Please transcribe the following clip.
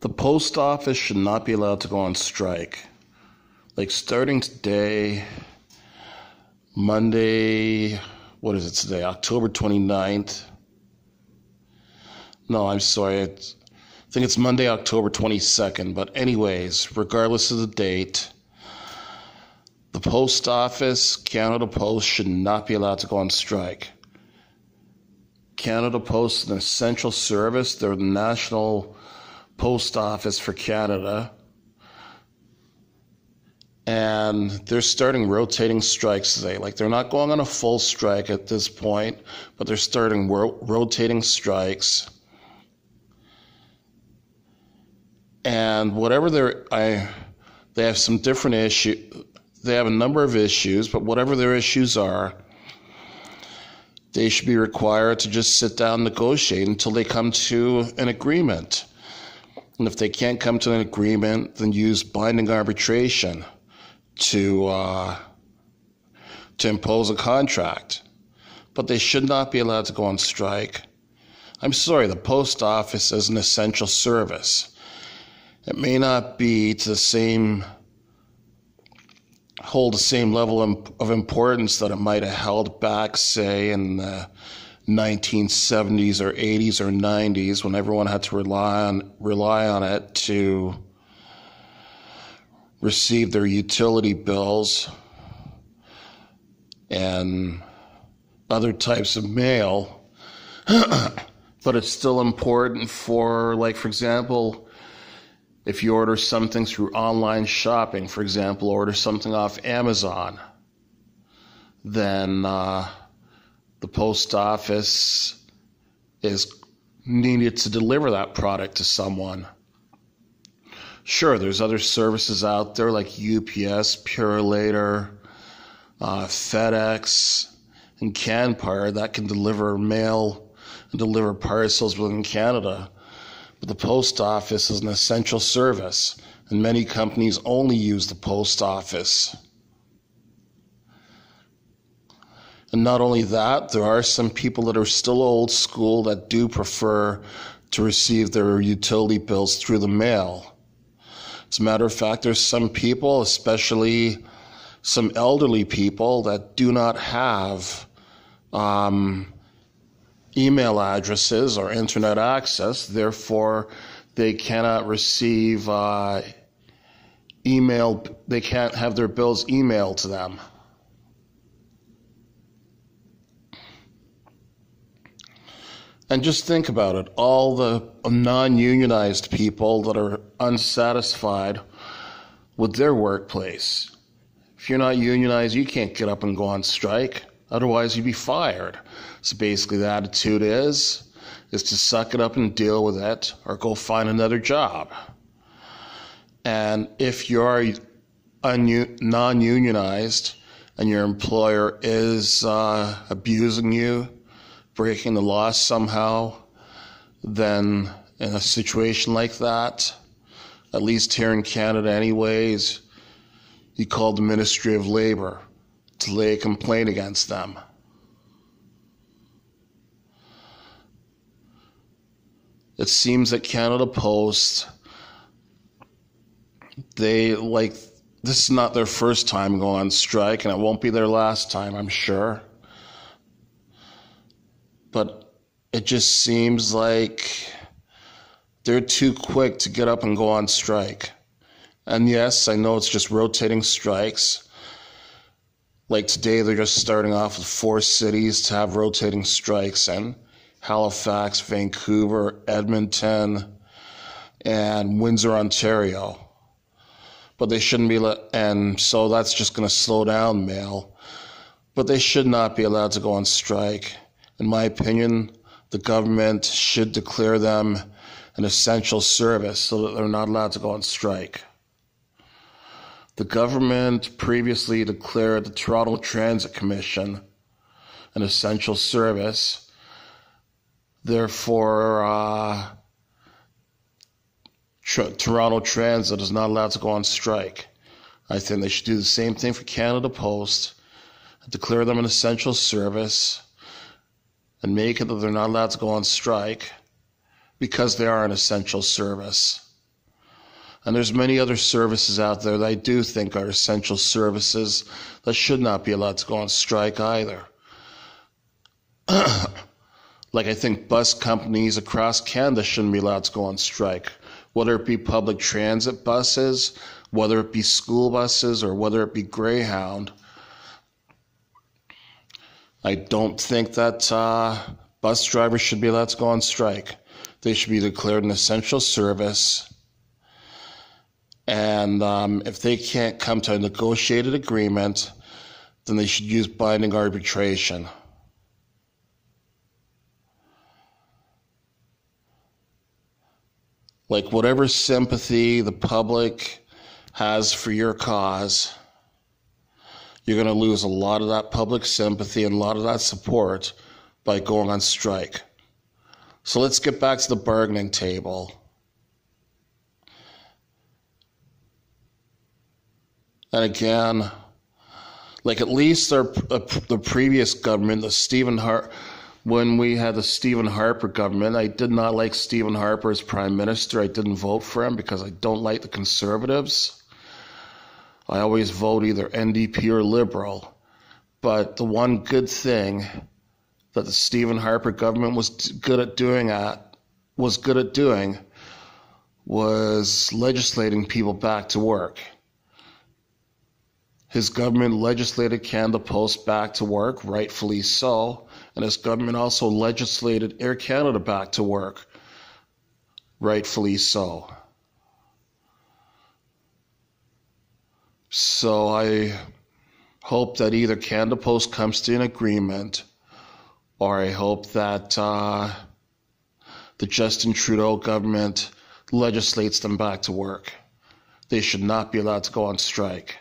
The post office should not be allowed to go on strike. Like starting today, Monday, what is it today? October 29th. No, I'm sorry. I think it's Monday, October 22nd. But anyways, regardless of the date, the post office, Canada Post, should not be allowed to go on strike. Canada Post is an essential service. They're the national post office for Canada. And they're starting rotating strikes today. Like, they're not going on a full strike at this point, but they're starting rotating strikes. And whatever they have some different issues. They have a number of issues, but whatever their issues are, they should be required to just sit down and negotiate until they come to an agreement. And if they can't come to an agreement, then use binding arbitration to impose a contract. But they should not be allowed to go on strike. I'm sorry, the post office is an essential service. It may not be hold the same level of importance that it might have held back, say, in the 1970s or 80s or 90s, when everyone had to rely on it to receive their utility bills and other types of mail. But it's still important for, like, for example, if you order something through online shopping, for example, order something off Amazon, then the post office is needed to deliver that product to someone. Sure, there's other services out there like UPS, Purolator, FedEx, and Canpar that can deliver mail and deliver parcels within Canada. But the post office is an essential service, and many companies only use the post office. And not only that, there are some people that are still old school that do prefer to receive their utility bills through the mail. As a matter of fact, there's some people, especially some elderly people, that do not have email addresses or internet access. Therefore, they cannot receive email. They can't have their bills emailed to them. And just think about it, all the non-unionized people that are unsatisfied with their workplace. If you're not unionized, you can't get up and go on strike. Otherwise, you'd be fired. So basically the attitude is to suck it up and deal with it or go find another job. And if you're non-unionized and your employer is abusing you, breaking the law somehow, then in a situation like that, at least here in Canada anyways, you call the Ministry of Labour to lay a complaint against them. It seems that Canada Post, this is not their first time going on strike, and it won't be their last time, I'm sure. But it just seems like they're too quick to get up and go on strike. And yes, I know it's just rotating strikes. Like today, they're just starting off with 4 cities to have rotating strikes in: Halifax, Vancouver, Edmonton, and Windsor, Ontario. But they shouldn't be, and so that's just going to slow down mail. But they should not be allowed to go on strike. In my opinion, the government should declare them an essential service so that they're not allowed to go on strike. The government previously declared the Toronto Transit Commission an essential service. Therefore, Toronto Transit is not allowed to go on strike. I think they should do the same thing for Canada Post, declare them an essential service, and make it that they're not allowed to go on strike because they are an essential service. And there's many other services out there that I do think are essential services that should not be allowed to go on strike either. Like I think bus companies across Canada shouldn't be allowed to go on strike, whether it be public transit buses, whether it be school buses, or whether it be Greyhound. I don't think that bus drivers should be allowed to go on strike. They should be declared an essential service. And if they can't come to a negotiated agreement, then they should use binding arbitration. Like whatever sympathy the public has for your cause, you're going to lose a lot of that public sympathy and a lot of that support by going on strike. So let's get back to the bargaining table. And again, like at least the previous government, when we had the Stephen Harper government, I did not like Stephen Harper as Prime Minister. I didn't vote for him because I don't like the Conservatives. I always vote either NDP or Liberal. But the one good thing that the Stephen Harper government was good at doing was legislating people back to work. His government legislated Canada Post back to work, rightfully so, and his government also legislated Air Canada back to work, rightfully so. So I hope that either Canada Post comes to an agreement, or I hope that the Justin Trudeau government legislates them back to work. They should not be allowed to go on strike.